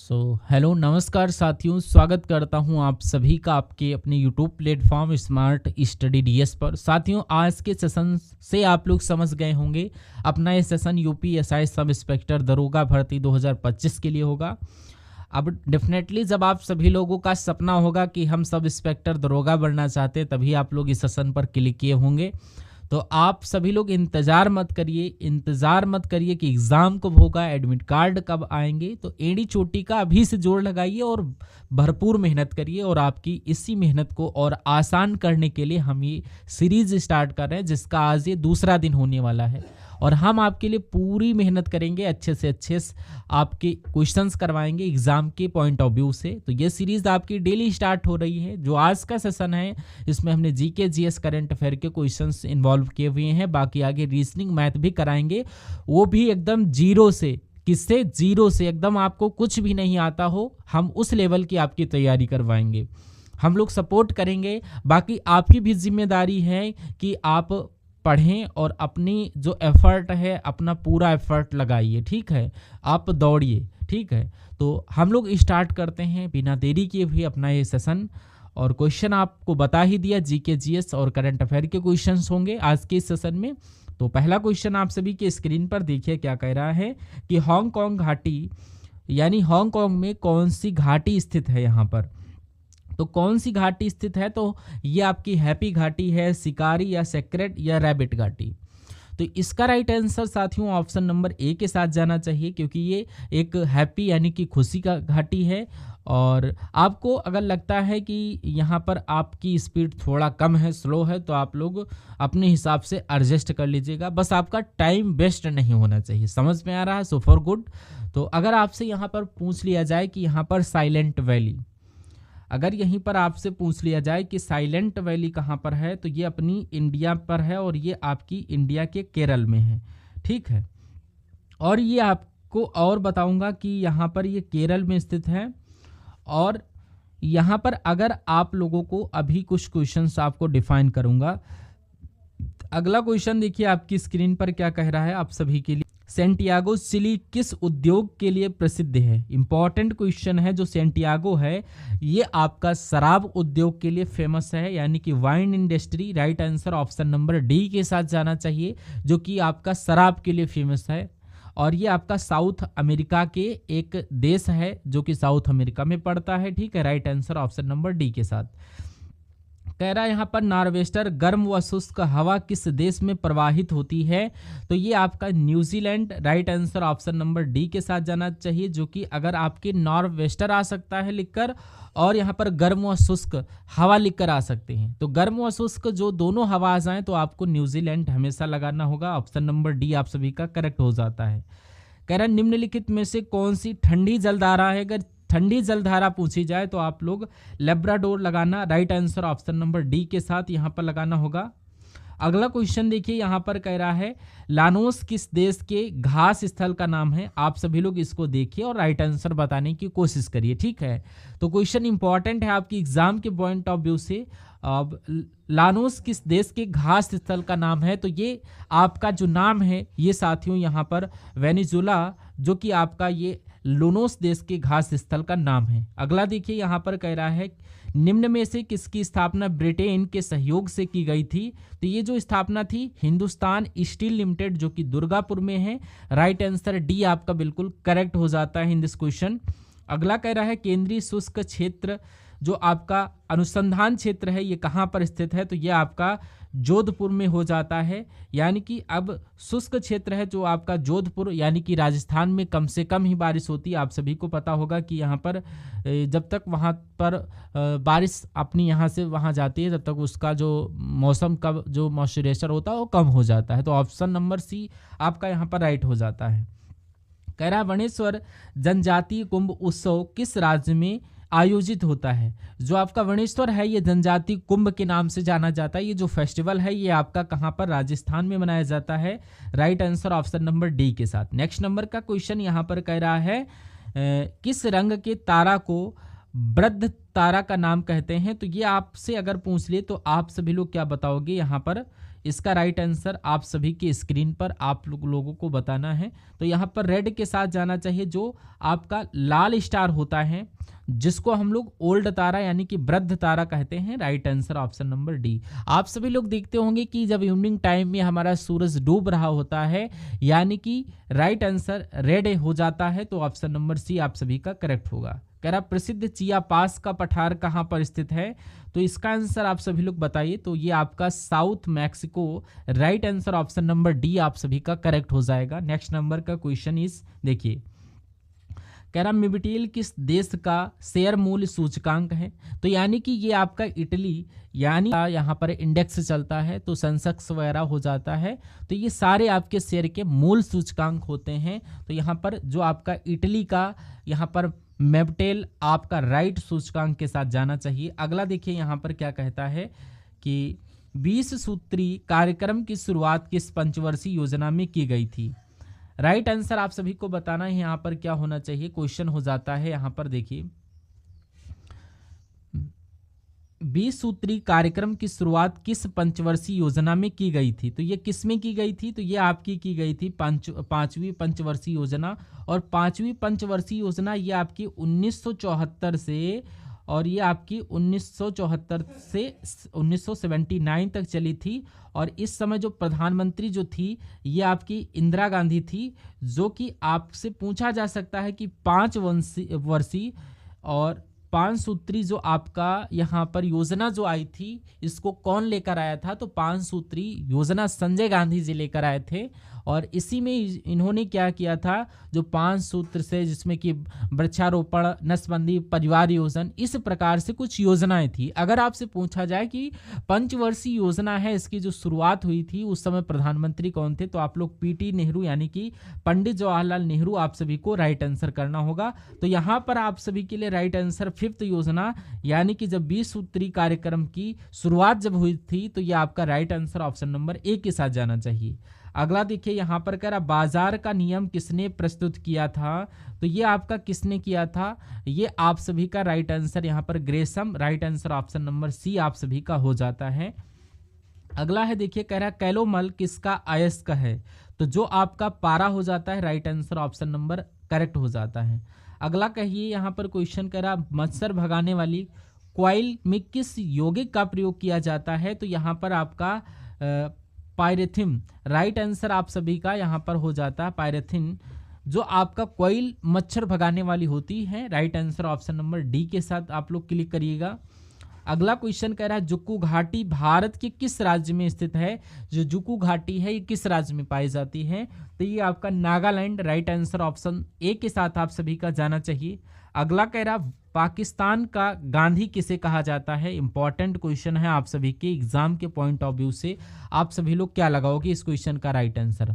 Hello नमस्कार साथियों, स्वागत करता हूं आप सभी का आपके अपने YouTube platform smart study DS पर। साथियों, आज के सेशन से आप लोग समझ गए होंगे अपना ये सेशन यूपीएसआई सब इंस्पेक्टर दरोगा भर्ती 2025 के लिए होगा। अब डेफिनेटली जब आप सभी लोगों का सपना होगा कि हम सब इंस्पेक्टर दरोगा बनना चाहते हैं, तभी आप लोग इस सेशन पर क्लिक किए होंगे। तो आप सभी लोग इंतज़ार मत करिए कि एग्ज़ाम कब होगा, एडमिट कार्ड कब आएंगे। तो एड़ी चोटी का अभी से जोर लगाइए और भरपूर मेहनत करिए। और आपकी इसी मेहनत को और आसान करने के लिए हम ये सीरीज़ स्टार्ट कर रहे हैं, जिसका आज ये दूसरा दिन होने वाला है। और हम आपके लिए पूरी मेहनत करेंगे, अच्छे से अच्छे आपके क्वेश्चंस करवाएंगे एग्ज़ाम के पॉइंट ऑफ व्यू से। तो ये सीरीज़ आपकी डेली स्टार्ट हो रही है। जो आज का सेशन है, इसमें हमने जीके जीएस करंट अफेयर के क्वेश्चंस इन्वॉल्व किए हुए हैं। बाकी आगे रीजनिंग मैथ भी कराएंगे, वो भी एकदम जीरो से। किससे? जीरो से। एकदम आपको कुछ भी नहीं आता हो, हम उस लेवल की आपकी तैयारी करवाएंगे। हम लोग सपोर्ट करेंगे। बाकी आपकी भी जिम्मेदारी है कि आप पढ़ें और अपनी जो एफर्ट है अपना पूरा एफर्ट लगाइए। ठीक है, आप दौड़िए। ठीक है, तो हम लोग स्टार्ट करते हैं बिना देरी किए हुए अपना ये सेशन। और क्वेश्चन आपको बता ही दिया, जीके जीएस और करंट अफेयर के क्वेश्चंस होंगे आज के इस सेशन में। तो पहला क्वेश्चन आप सभी के स्क्रीन पर देखिए क्या कह रहा है कि हांगकांग घाटी यानी हांगकांग में कौन सी घाटी स्थित है। यहाँ पर तो कौन सी घाटी स्थित है? तो ये आपकी हैप्पी घाटी है, शिकारी या सेक्रेट या रैबिट घाटी। तो इसका राइट आंसर साथियों ऑप्शन नंबर ए के साथ जाना चाहिए, क्योंकि ये एक हैप्पी यानी कि खुशी का घाटी है। और आपको अगर लगता है कि यहाँ पर आपकी स्पीड थोड़ा कम है, स्लो है, तो आप लोग अपने हिसाब से एडजस्ट कर लीजिएगा। बस आपका टाइम वेस्ट नहीं होना चाहिए। समझ में आ रहा है? So for good. तो अगर आपसे यहाँ पर पूछ लिया जाए कि यहाँ पर साइलेंट वैली, अगर यहीं पर आपसे पूछ लिया जाए कि साइलेंट वैली कहाँ पर है, तो ये अपनी इंडिया पर है और ये आपकी इंडिया के केरल में है। ठीक है, और ये आपको और बताऊंगा कि यहाँ पर ये केरल में स्थित है। और यहाँ पर अगर आप लोगों को अभी कुछ क्वेश्चंस आपको डिफाइन करूंगा। अगला क्वेश्चन देखिए आपकी स्क्रीन पर क्या कह रहा है आप सभी के लिए। सैंटियागो चिली किस उद्योग के लिए प्रसिद्ध है? इंपॉर्टेंट क्वेश्चन है। जो सैंटियागो है ये आपका शराब उद्योग के लिए फेमस है, यानी कि wine industry. Right answer option number D के साथ जाना चाहिए, जो कि आपका शराब के लिए फेमस है। और ये आपका साउथ अमेरिका के एक देश है, जो कि साउथ अमेरिका में पड़ता है। ठीक है, right answer option number D के साथ। कह रहा है यहाँ पर नॉर्वेस्टर गर्म व शुष्क हवा किस देश में प्रवाहित होती है? तो ये आपका New Zealand. Right answer option number D के साथ जाना चाहिए, जो कि अगर आपके नॉर्वेस्टर आ सकता है लिखकर, और यहाँ पर गर्म व शुष्क हवा लिखकर आ सकते हैं। तो गर्म व शुष्क जो दोनों हवा आ जाएं तो आपको न्यूजीलैंड हमेशा लगाना होगा। ऑप्शन नंबर डी आप सभी का करेक्ट हो जाता है। कह रहा है निम्नलिखित में से कौन सी ठंडी जलधारा है? अगर ठंडी जलधारा पूछी जाए तो आप लोग लेब्राडोर लगाना। Right answer option number D के साथ यहाँ पर लगाना होगा। अगला क्वेश्चन देखिए, यहाँ पर कह रहा है लानोस किस देश के घास स्थल का नाम है? आप सभी लोग इसको देखिए और राइट आंसर बताने की कोशिश करिए। ठीक है, तो क्वेश्चन इंपॉर्टेंट है आपकी एग्जाम के पॉइंट ऑफ व्यू से। अब लानोस किस देश के घास स्थल का नाम है? तो ये आपका जो नाम है ये साथियों यहाँ पर वेनेजुला, जो कि आपका ये लुनोस देश के घास स्थल का नाम है। अगला देखिए, यहाँ पर कह रहा है निम्न में से किसकी स्थापना ब्रिटेन के सहयोग से की गई थी? तो ये जो स्थापना थी हिंदुस्तान स्टील लिमिटेड, जो कि दुर्गापुर में है। राइट आंसर डी आपका बिल्कुल करेक्ट हो जाता है इन दिस क्वेश्चन। अगला कह रहा है केंद्रीय शुष्क क्षेत्र जो आपका अनुसंधान क्षेत्र है ये कहाँ पर स्थित है? तो ये आपका जोधपुर में हो जाता है। यानी कि अब शुष्क क्षेत्र है जो आपका जोधपुर यानी कि राजस्थान में कम से कम ही बारिश होती है। आप सभी को पता होगा कि यहाँ पर जब तक वहाँ पर बारिश अपनी यहाँ से वहाँ जाती है, तब तक उसका जो मौसम का जो मॉइस्चराइजर होता है वो कम हो जाता है। तो ऑप्शन नंबर सी आपका यहाँ पर राइट हो जाता है। कह रहा है वनेश्वर जनजातीय कुंभ उत्सव किस राज्य में आयोजित होता है? जो आपका वनेश्वर है ये जनजाति कुंभ के नाम से जाना जाता है। ये जो फेस्टिवल है ये आपका कहाँ पर? राजस्थान में मनाया जाता है। Right answer option number D के साथ। नेक्स्ट नंबर का क्वेश्चन यहाँ पर कह रहा है किस रंग के तारा को वृद्ध तारा का नाम कहते हैं? तो ये आपसे अगर पूछ ले तो आप सभी लोग क्या बताओगे? यहाँ पर इसका राइट आंसर आप सभी के स्क्रीन पर आप लोगों को बताना है। तो यहाँ पर रेड के साथ जाना चाहिए, जो आपका लाल स्टार होता है जिसको हम लोग ओल्ड तारा यानी कि वृद्ध तारा कहते हैं। Right answer option number D. आप सभी लोग देखते होंगे कि जब इवनिंग टाइम में हमारा सूरज डूब रहा होता है यानी कि राइट आंसर रेड हो जाता है, तो ऑप्शन नंबर सी आप सभी का करेक्ट होगा। कह रहा प्रसिद्ध चिया पास का पठार कहाँ पर स्थित है, तो इसका आंसर आप सभी लोग बताइए। तो ये आपका south Mexico. Right answer option number D आप सभी का करेक्ट हो जाएगा। नेक्स्ट नंबर का क्वेश्चन इस देखिए, कह रहा मिबिटेल किस देश का शेयर मूल्य सूचकांक है, तो यानी कि ये आपका इटली, यानी यहाँ पर इंडेक्स चलता है तो सेंसेक्स वगैरह हो जाता है, तो ये सारे आपके शेयर के मूल सूचकांक होते हैं। तो यहाँ पर जो आपका इटली का यहाँ पर मेबटेल आपका राइट सूचकांक के साथ जाना चाहिए। अगला देखिए यहाँ पर क्या कहता है कि 20 सूत्री कार्यक्रम की शुरुआत किस पंचवर्षीय योजना में की गई थी। राइट आंसर आप सभी को बताना है यहाँ पर क्या होना चाहिए। क्वेश्चन हो जाता है यहाँ पर देखिए, 20 सूत्री कार्यक्रम की शुरुआत किस पंचवर्षीय योजना में की गई थी, तो ये किस में की गई थी, तो ये आपकी की गई थी पांचवी पंचवर्षीय योजना। और पांचवी पंचवर्षीय योजना ये आपकी 1974 से, और ये आपकी 1974 से 1979 तक चली थी। और इस समय जो प्रधानमंत्री जो थी ये आपकी इंदिरा गांधी थी, जो कि आपसे पूछा जा सकता है कि 5 वर्षीय और 5 सूत्री जो आपका यहाँ पर योजना जो आई थी इसको कौन लेकर आया था, तो 5 सूत्री योजना संजय गांधी जी लेकर आए थे। और इसी में इन्होंने क्या किया था, जो 5 सूत्र से जिसमें कि वृक्षारोपण, नसबंदी, परिवार योजना, इस प्रकार से कुछ योजनाएं थी। अगर आपसे पूछा जाए कि पंचवर्षीय योजना है इसकी जो शुरुआत हुई थी उस समय प्रधानमंत्री कौन थे, तो आप लोग पीटी नेहरू यानी कि पंडित जवाहरलाल नेहरू आप सभी को राइट आंसर करना होगा। तो यहाँ पर आप सभी के लिए राइट आंसर 5th योजना यानी कि जब 20 सूत्री कार्यक्रम की शुरुआत जब हुई थी, तो यह आपका राइट आंसर ऑप्शन नंबर ए के साथ जाना चाहिए। अगला देखिए यहाँ पर कह रहा बाजार का नियम किसने प्रस्तुत किया था, तो ये आपका किसने किया था, ये आप सभी का राइट आंसर यहाँ पर Gresham. Right answer option number C आप सभी का हो जाता है। अगला है देखिए, कह रहा कैलोमल किसका अयस्क है, तो जो आपका पारा हो जाता है। Right answer option number correct हो जाता है। अगला कहिए यहाँ पर क्वेश्चन कह रहा मच्छर भगाने वाली कॉइल में किस यौगिक का प्रयोग किया जाता है, तो यहाँ पर आपका पायरेथिन। राइट आंसर आप सभी का यहाँ पर हो जाता है पायरेथिन, जो आपका कॉइल मच्छर भगाने वाली होती है। Right answer option number D के साथ आप लोग क्लिक करिएगा। अगला क्वेश्चन कह रहा है जुक्कू घाटी भारत के किस राज्य में स्थित है, जो जुक्कू घाटी है ये किस राज्य में पाई जाती है, तो ये आपका Nagaland. Right answer option A के साथ आप सभी का जाना चाहिए। अगला कह रहा पाकिस्तान का गांधी किसे कहा जाता है, इंपॉर्टेंट क्वेश्चन है आप सभी के एग्जाम के पॉइंट ऑफ व्यू से। आप सभी लोग क्या लगाओगे इस क्वेश्चन का राइट आंसर,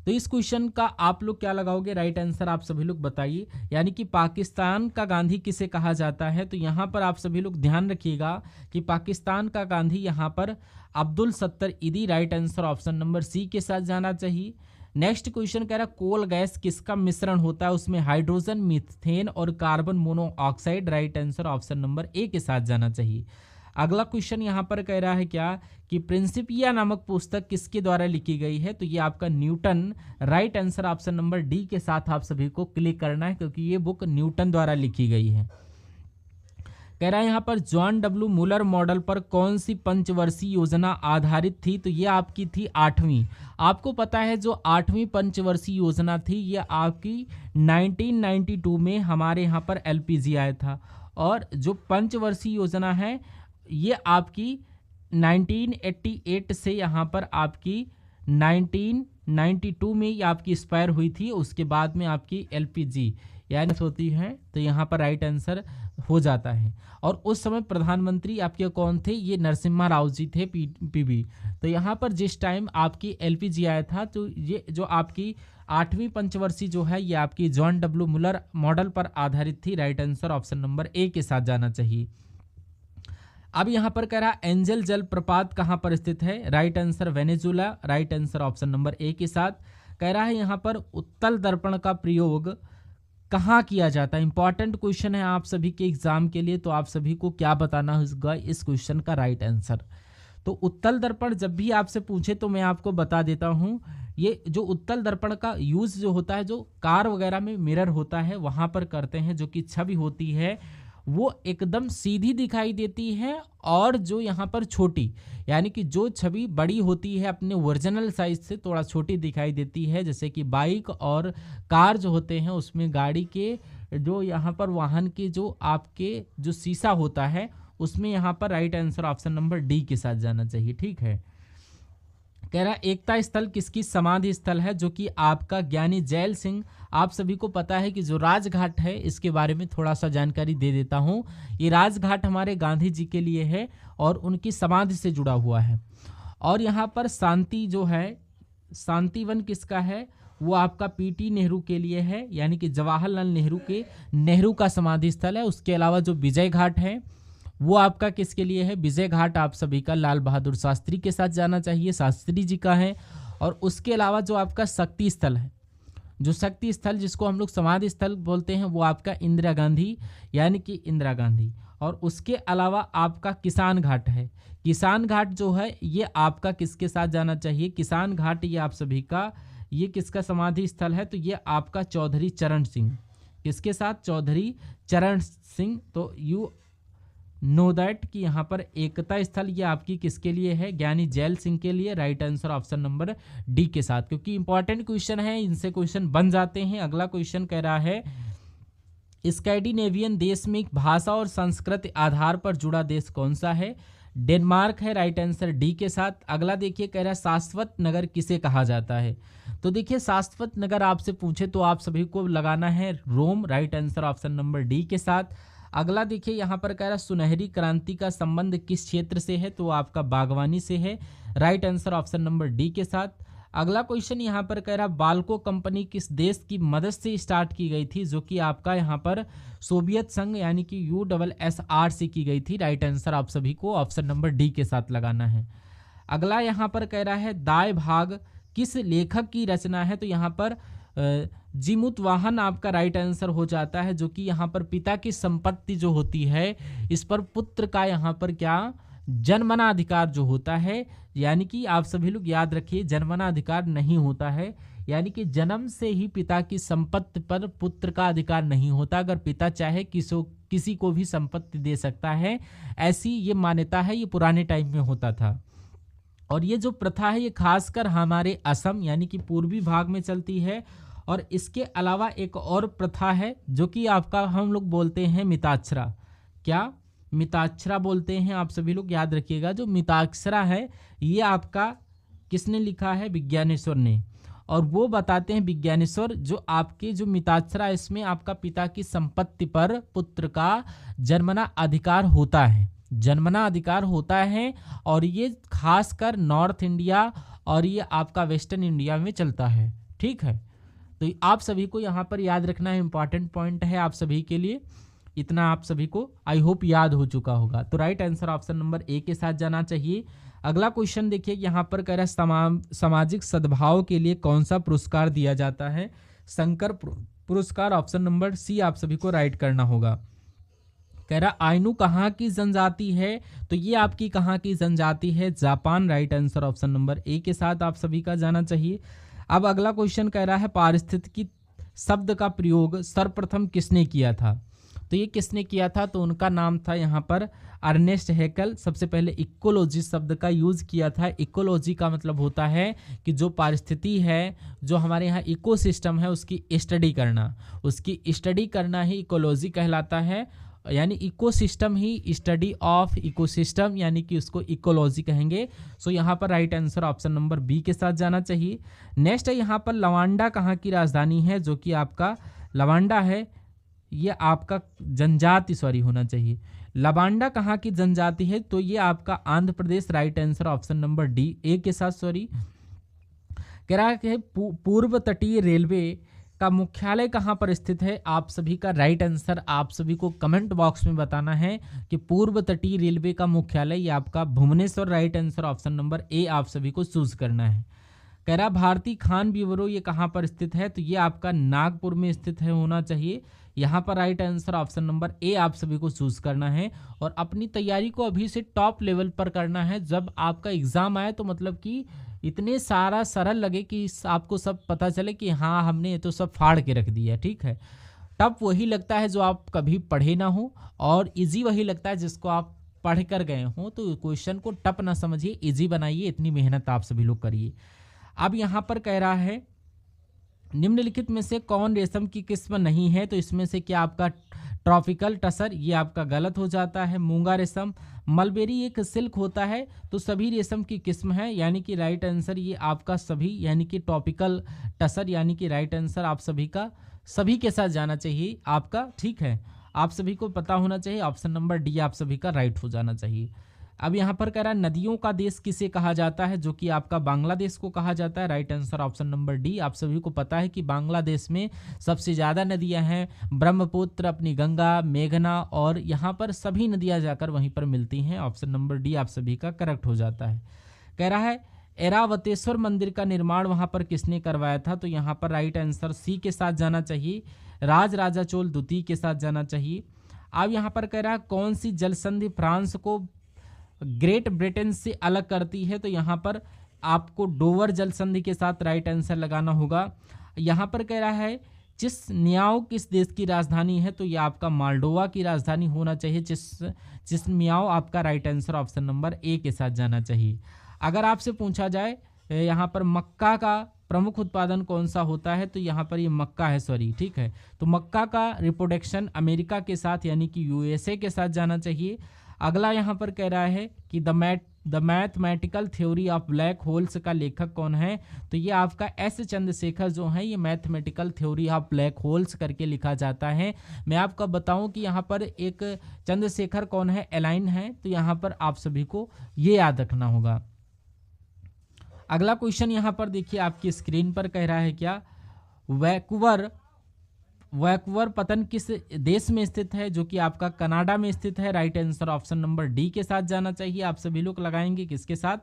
तो इस क्वेश्चन का आप लोग क्या लगाओगे राइट आंसर आप सभी लोग बताइए। यानी कि पाकिस्तान का गांधी किसे कहा जाता है, तो यहाँ पर आप सभी लोग ध्यान रखिएगा कि पाकिस्तान का गांधी यहाँ पर Abdul Sattar Edhi. Right answer option number C के साथ जाना चाहिए। नेक्स्ट क्वेश्चन कह रहा कोल गैस किसका मिश्रण होता है, उसमें हाइड्रोजन, मीथेन और carbon monoxide. Right answer option number ए के साथ जाना चाहिए। अगला क्वेश्चन यहाँ पर कह रहा है क्या कि प्रिंसिपिया नामक पुस्तक किसके द्वारा लिखी गई है, तो ये आपका Newton. Right answer option number D के साथ आप सभी को क्लिक करना है क्योंकि ये बुक न्यूटन द्वारा लिखी गई है। कह रहा है यहाँ पर जॉन डब्ल्यू मुलर मॉडल पर कौन सी पंचवर्षीय योजना आधारित थी, तो ये आपकी थी 8वीं। आपको पता है जो 8वीं पंचवर्षीय योजना थी ये आपकी 1992 में हमारे यहाँ पर एलपीजी आया था, और जो पंचवर्षीय योजना है ये आपकी 1988 से यहाँ पर आपकी 1992 में ये आपकी एक्सपायर हुई थी। उसके बाद में आपकी एलपीजी यानी होती है, तो यहाँ पर राइट आंसर हो जाता है। और उस समय प्रधानमंत्री आपके कौन थे, ये नरसिम्हा राव जी थे पीबी। तो यहाँ पर जिस टाइम आपकी एलपीजी आया था, तो ये जो आपकी 8वीं पंचवर्षीय जो है ये आपकी जॉन डब्ल्यू मुलर मॉडल पर आधारित थी। राइट आंसर ऑप्शन नंबर ए के साथ जाना चाहिए। अब यहाँ पर कह रहा एंजल जलप्रपात कहाँ पर स्थित है, right answer Venezuela. Right answer option number ए के साथ। कह रहा है यहाँ पर उत्तल दर्पण का प्रयोग कहाँ किया जाता है, इंपॉर्टेंट क्वेश्चन है आप सभी के एग्जाम के लिए, तो आप सभी को क्या बताना होगा इस क्वेश्चन का राइट आंसर। तो उत्तल दर्पण जब भी आपसे पूछे तो मैं आपको बता देता हूँ, ये जो उत्तल दर्पण का यूज़ जो होता है, जो कार वगैरह में मिरर होता है वहाँ पर करते हैं, जो कि छवि होती है वो एकदम सीधी दिखाई देती है, और जो यहाँ पर छोटी, यानी कि जो छवि बड़ी होती है अपने ओरिजिनल साइज से थोड़ा छोटी दिखाई देती है। जैसे कि बाइक और कार जो होते हैं उसमें गाड़ी के जो यहाँ पर वाहन के जो आपके जो शीशा होता है उसमें यहाँ पर right answer option number D के साथ जाना चाहिए। ठीक है, कह रहा एकता स्थल किसकी समाधि स्थल है, जो कि आपका ज्ञानी जैल सिंह। आप सभी को पता है कि जो राजघाट है इसके बारे में थोड़ा सा जानकारी दे देता हूँ। ये राजघाट हमारे गांधी जी के लिए है और उनकी समाधि से जुड़ा हुआ है। और यहाँ पर शांति जो है, शांतिवन किसका है, वो आपका पीटी नेहरू के लिए है, यानी कि जवाहरलाल नेहरू के नेहरू का समाधि स्थल है। उसके अलावा जो विजय घाट है वो आपका किसके लिए है, विजय घाट आप सभी का लाल बहादुर शास्त्री के साथ जाना चाहिए, शास्त्री जी का है। और उसके अलावा जो आपका शक्ति स्थल है, जो शक्ति स्थल जिसको हम लोग समाधि स्थल बोलते हैं, वो आपका इंदिरा गांधी, यानी कि इंदिरा गांधी। और उसके अलावा आपका किसान घाट है। किसान घाट जो है ये आपका किसके साथ जाना चाहिए, किसान घाट ये आप सभी का, ये किसका समाधि स्थल है, तो ये आपका चौधरी चरण सिंह, किसके साथ, चौधरी चरण सिंह। तो यू नो दैट कि यहाँ पर एकता स्थल ये आपकी किसके लिए है, ज्ञानी जैल सिंह के लिए। Right answer option number D के साथ, क्योंकि इंपॉर्टेंट क्वेश्चन है, इनसे क्वेश्चन बन जाते हैं। अगला क्वेश्चन कह रहा है स्कैंडिनेवियन देश में भाषा और संस्कृति आधार पर जुड़ा देश कौन सा है, डेनमार्क है। राइट आंसर डी के साथ। अगला देखिए, कह रहा है शाश्वत नगर किसे कहा जाता है। तो देखिए शाश्वत नगर आपसे पूछे तो आप सभी को लगाना है Rome. Right answer option number D के साथ। अगला देखिए यहाँ पर कह रहा है सुनहरी क्रांति का संबंध किस क्षेत्र से है, तो आपका बागवानी से है। Right answer option number D के साथ। अगला क्वेश्चन यहाँ पर कह रहा है बाल्को कंपनी किस देश की मदद से स्टार्ट की गई थी, जो कि आपका यहाँ पर सोवियत संघ यानी कि USSR से की गई थी। राइट आंसर आप सभी को ऑप्शन नंबर डी के साथ लगाना है। अगला यहाँ पर कह रहा है दाएं भाग किस लेखक की रचना है, तो यहाँ पर जीमुत वाहन आपका राइट आंसर हो जाता है, जो कि यहाँ पर पिता की संपत्ति जो होती है इस पर पुत्र का यहाँ पर क्या जन्मना अधिकार जो होता है, यानी कि आप सभी लोग याद रखिए जन्मना अधिकार नहीं होता है, यानी कि जन्म से ही पिता की संपत्ति पर पुत्र का अधिकार नहीं होता। अगर पिता चाहे किसी को भी संपत्ति दे सकता है, ऐसी ये मान्यता है, ये पुराने टाइम में होता था। और ये जो प्रथा है ये खासकर हमारे असम यानी कि पूर्वी भाग में चलती है। और इसके अलावा एक और प्रथा है जो कि आपका हम लोग बोलते हैं मिताक्षरा। क्या मिताक्षरा बोलते हैं, आप सभी लोग याद रखिएगा। जो मिताक्षरा है ये आपका किसने लिखा है, विज्ञानेश्वर ने। और वो बताते हैं विज्ञानेश्वर जो आपके जो मिताक्षरा इसमें आपका पिता की संपत्ति पर पुत्र का जन्मना अधिकार होता है, जन्मना अधिकार होता है। और ये खासकर नॉर्थ इंडिया और ये आपका वेस्टर्न इंडिया में चलता है। ठीक है, तो आप सभी को यहाँ पर याद रखना है, इंपॉर्टेंट पॉइंट है आप सभी के लिए। इतना आप सभी को आई होप याद हो चुका होगा। तो राइट आंसर ऑप्शन नंबर ए के साथ जाना चाहिए। अगला क्वेश्चन देखिए, यहाँ पर कह रहा है सामाजिक सद्भाव के लिए कौन सा पुरस्कार दिया जाता है, शंकर पुरस्कार। ऑप्शन नंबर सी आप सभी को राइट करना होगा। कह रहा आइनू कहाँ की जनजाति है, तो ये आपकी कहाँ की जनजाति है, Japan. Right answer option number ए के साथ आप सभी का जाना चाहिए। अब अगला क्वेश्चन कह रहा है पारिस्थितिकी शब्द का प्रयोग सर्वप्रथम किसने किया था, तो ये किसने किया था, तो उनका नाम था यहाँ पर अर्नेस्ट हैकेल। सबसे पहले इकोलॉजी शब्द का यूज किया था। इकोलॉजी का मतलब होता है कि जो पारिस्थिति है, जो हमारे यहाँ इकोसिस्टम है उसकी स्टडी करना, उसकी स्टडी करना ही इकोलॉजी कहलाता है। यानी इकोसिस्टम ही स्टडी ऑफ इकोसिस्टम, यानी कि उसको इकोलॉजी कहेंगे। सो यहाँ पर right answer option number B के साथ जाना चाहिए। नेक्स्ट है यहाँ पर लवांडा कहाँ की राजधानी है, जो कि आपका लवांडा है ये आपका जनजाति होना चाहिए। लवांडा कहाँ की जनजाति है, तो ये आपका Andhra Pradesh. Right answer option number D A के साथ कह रहा है पूर्व तटीय रेलवे का मुख्यालय कहाँ पर स्थित है। आप सभी का राइट आंसर आप सभी को कमेंट बॉक्स में बताना है कि पूर्व तटीय रेलवे का मुख्यालय ये आपका Bhubaneswar. Right answer option number A आप सभी को चूज करना है। कह रहा भारतीय खान ब्यूरो ये कहाँ पर स्थित है, तो ये आपका नागपुर में स्थित है होना चाहिए। यहाँ पर right answer option number A आप सभी को चूज करना है और अपनी तैयारी को अभी से टॉप लेवल पर करना है। जब आपका एग्जाम आए तो मतलब कि इतने सारा सरल लगे कि आपको सब पता चले कि हाँ हमने ये तो सब फाड़ के रख दिया, ठीक है। टफ वही लगता है जो आप कभी पढ़े ना हो और इजी वही लगता है जिसको आप पढ़ कर गए हो। तो क्वेश्चन को टफ ना समझिए, इजी बनाइए, इतनी मेहनत आप सभी लोग करिए। अब यहाँ पर कह रहा है निम्नलिखित में से कौन रेशम की किस्म नहीं है, तो इसमें से क्या आपका ट्रॉपिकल टसर, ये आपका गलत हो जाता है। मूंगा रेशम, मलबेरी एक सिल्क होता है, तो सभी रेशम की किस्म है, यानी कि राइट आंसर ये आपका सभी, यानी कि ट्रॉपिकल टसर, यानी कि राइट आंसर आप सभी का सभी के साथ जाना चाहिए आपका, ठीक है। आप सभी को पता होना चाहिए, ऑप्शन नंबर डी आप सभी का राइट हो जाना चाहिए। अब यहाँ पर कह रहा है नदियों का देश किसे कहा जाता है, जो कि आपका बांग्लादेश को कहा जाता है। Right answer option number D. आप सभी को पता है कि बांग्लादेश में सबसे ज़्यादा नदियाँ हैं, ब्रह्मपुत्र, अपनी गंगा, मेघना, और यहाँ पर सभी नदियाँ जाकर वहीं पर मिलती हैं। ऑप्शन नंबर डी आप सभी का करेक्ट हो जाता है। कह रहा है ऐरावतेश्वर मंदिर का निर्माण वहाँ पर किसने करवाया था, तो यहाँ पर राइट आंसर सी के साथ जाना चाहिए, राज राजा चोल द्वितीय के साथ जाना चाहिए। अब यहाँ पर कह रहा है कौन सी जल संधि फ्रांस को ग्रेट ब्रिटेन से अलग करती है, तो यहाँ पर आपको डोवर जल संधि के साथ राइट आंसर लगाना होगा। यहाँ पर कह रहा है चिस्नियाओ किस देश की राजधानी है, तो यह आपका माल्डोवा की राजधानी होना चाहिए। चिस्नियाओ आपका राइट आंसर ऑप्शन नंबर ए के साथ जाना चाहिए। अगर आपसे पूछा जाए यहाँ पर मक्का का प्रमुख उत्पादन कौन सा होता है, तो यहाँ पर ये मक्का है, सॉरी, ठीक है। तो मक्का का रिप्रोडक्शन अमेरिका के साथ यानी कि यूएसए के साथ जाना चाहिए। अगला यहाँ पर कह रहा है कि the mathematical theory of black holes का लेखक कौन है, तो ये आपका एस चंद्रशेखर जो है, ये mathematical theory of black holes करके लिखा जाता है। मैं आपको बताऊं कि यहाँ पर एक चंद्रशेखर कौन है, एलाइन है, तो यहाँ पर आप सभी को ये याद रखना होगा। अगला क्वेश्चन यहाँ पर देखिए आपकी स्क्रीन पर कह रहा है क्या वैंकूवर पतन किस देश में स्थित है, जो कि आपका कनाडा में स्थित है। Right answer option number D के साथ जाना चाहिए। आप सभी लोग लगाएंगे किसके साथ,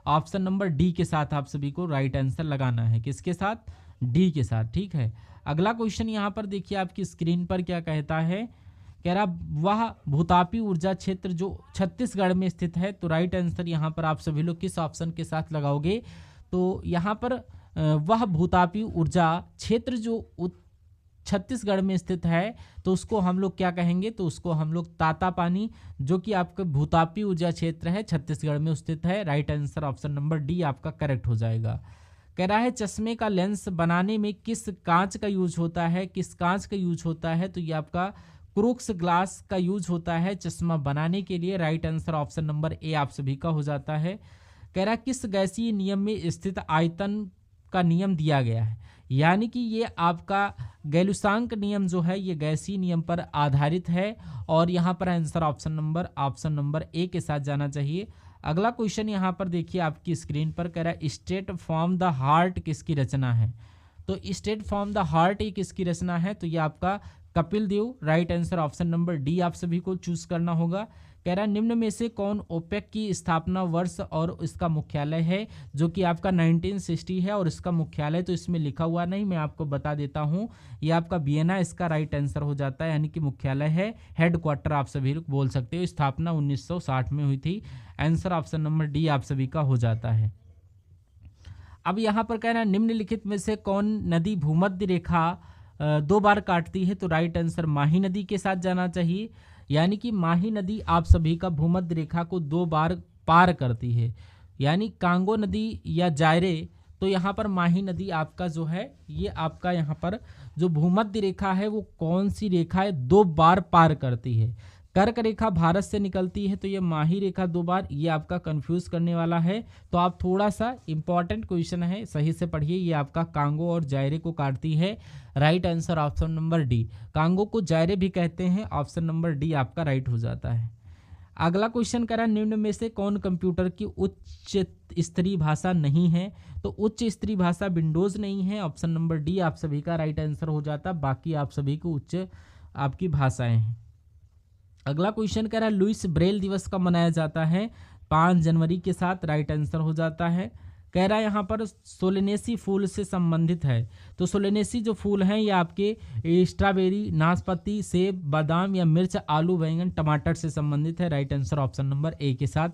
ऑप्शन नंबर डी के साथ आप सभी को राइट आंसर लगाना है, किसके साथ, डी के साथ, ठीक है। अगला क्वेश्चन यहाँ पर देखिए आपकी स्क्रीन पर क्या कहता है, कह रहा वह भूतापी ऊर्जा क्षेत्र जो छत्तीसगढ़ में स्थित है, तो राइट आंसर यहाँ पर आप सभी लोग किस ऑप्शन के साथ लगाओगे, तो यहाँ पर वह भूतापी ऊर्जा क्षेत्र जो छत्तीसगढ़ में स्थित है, तो उसको हम लोग क्या कहेंगे, तो उसको हम लोग तातापानी, जो कि आपका भूतापी ऊर्जा क्षेत्र है, छत्तीसगढ़ में स्थित है। Right answer option number D आपका करेक्ट हो जाएगा। कह रहा है चश्मे का लेंस बनाने में किस कांच का यूज होता है, किस कांच का यूज होता है, तो ये आपका क्रूक्स ग्लास का यूज होता है चश्मा बनाने के लिए। Right answer option number A आप सभी का हो जाता है। कह रहा है किस गैसीय नियम में स्थित आयतन का नियम दिया गया है, यानी कि ये आपका गैलुसांक नियम जो है, ये गैसीय नियम पर आधारित है, और यहाँ पर आंसर ऑप्शन नंबर ए के साथ जाना चाहिए। अगला क्वेश्चन यहाँ पर देखिए आपकी स्क्रीन पर कह रहा है स्टेट फ्रॉम द हार्ट किसकी रचना है, तो स्टेट फ्रॉम द हार्ट ये किसकी रचना है, तो ये आपका Kapil Dev. Right answer option number D आप सभी को चूज करना होगा। कह रहा है निम्न में से कौन ओपेक की स्थापना वर्ष और इसका मुख्यालय है, जो कि आपका 1960 है, और इसका मुख्यालय तो इसमें लिखा हुआ नहीं, मैं आपको बता देता हूँ, ये आपका वियना इसका राइट आंसर हो जाता है, यानी कि मुख्यालय है, हेडक्वार्टर आप सभी लोग बोल सकते हो। स्थापना 1960 में हुई थी। आंसर ऑप्शन नंबर डी आप सभी का हो जाता है। अब यहाँ पर कह रहा है निम्नलिखित में से कौन नदी भूमध्य रेखा 2 बार काटती है, तो राइट आंसर माही नदी के साथ जाना चाहिए, यानी कि माही नदी आप सभी का भूमध्य रेखा को 2 बार पार करती है, यानी कांगो नदी या जायरे, तो यहाँ पर माही नदी आपका जो है, ये आपका यहाँ पर जो भूमध्य रेखा है वो कौन सी रेखा है, 2 बार पार करती है। कर्क रेखा भारत से निकलती है, तो ये माही रेखा 2 बार, ये आपका कंफ्यूज करने वाला है, तो आप थोड़ा सा इंपॉर्टेंट क्वेश्चन है, सही से पढ़िए। ये आपका कांगो और जायरे को काटती है। Right answer option number D. Congo को जायरे भी कहते हैं, ऑप्शन नंबर डी आपका राइट हो जाता है। अगला क्वेश्चन करा निम्न में से कौन कंप्यूटर की उच्च स्तरीय भाषा नहीं है, तो उच्च स्तरीय भाषा विंडोज नहीं है, ऑप्शन नंबर डी आप सभी का राइट आंसर हो जाता। बाकी आप सभी को उच्च आपकी भाषाएं हैं। अगला क्वेश्चन कह रहा है लुइस ब्रेल दिवस कब मनाया जाता है, 5 जनवरी के साथ। राइट आंसर हो जाता है। कह रहा है यहाँ पर सोलेनेसी फूल से संबंधित है। तो सोलेनेसी जो फूल हैं ये आपके स्ट्रॉबेरी, नाशपाती, सेब, बादाम या मिर्च, आलू, बैंगन, टमाटर से संबंधित है। राइट आंसर ऑप्शन नंबर ए के साथ।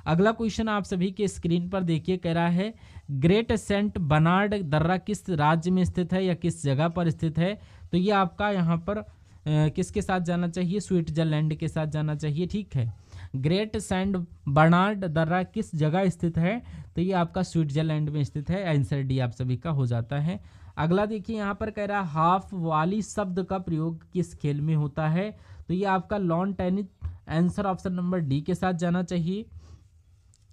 अगला क्वेश्चन आप सभी के स्क्रीन पर देखिए, कह रहा है ग्रेट सेंट बर्नार्ड दर्रा किस राज्य में स्थित है या किस जगह पर स्थित है। तो ये आपका यहाँ पर किसके साथ जाना चाहिए, स्विट्जरलैंड के साथ जाना चाहिए। ठीक है, ग्रेट सेंट बर्नार्ड दर्रा किस जगह स्थित है, तो ये आपका स्विट्जरलैंड में स्थित है। आंसर डी आप सभी का हो जाता है। अगला देखिए यहाँ पर कह रहा है हाफ वाली शब्द का प्रयोग किस खेल में होता है, तो ये आपका lawn tennis. Answer option number D के साथ जाना चाहिए।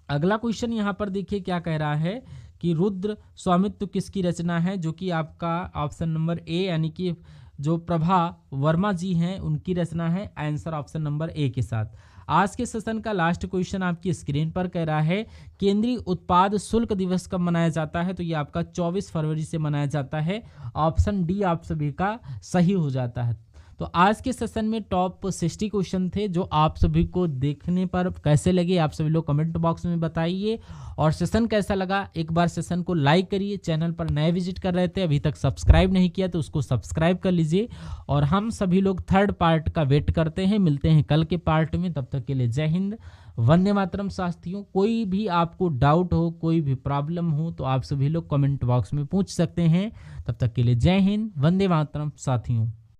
अगला क्वेश्चन यहाँ पर देखिए क्या कह रहा है कि रुद्र स्वामित्व किसकी रचना है, जो कि आपका ऑप्शन नंबर ए यानी कि जो प्रभा वर्मा जी हैं उनकी रचना है। आंसर ऑप्शन नंबर ए के साथ। आज के सेशन का लास्ट क्वेश्चन आपकी स्क्रीन पर कह रहा है केंद्रीय उत्पाद शुल्क दिवस कब मनाया जाता है, तो ये आपका 24 फरवरी से मनाया जाता है। ऑप्शन डी आप सभी का सही हो जाता है। तो आज के सेशन में टॉप 60 क्वेश्चन थे जो आप सभी को देखने पर कैसे लगे आप सभी लोग कमेंट बॉक्स में बताइए, और सेशन कैसा लगा एक बार सेशन को लाइक करिए। चैनल पर नए विजिट कर रहे थे अभी तक सब्सक्राइब नहीं किया तो उसको सब्सक्राइब कर लीजिए, और हम सभी लोग थर्ड पार्ट का वेट करते हैं। मिलते हैं कल के पार्ट में, तब तक के लिए जय हिंद, वंदे मातरम। साथियों कोई भी आपको डाउट हो, कोई भी प्रॉब्लम हो तो आप सभी लोग कमेंट बॉक्स में पूछ सकते हैं। तब तक के लिए जय हिंद, वंदे मातरम साथियों।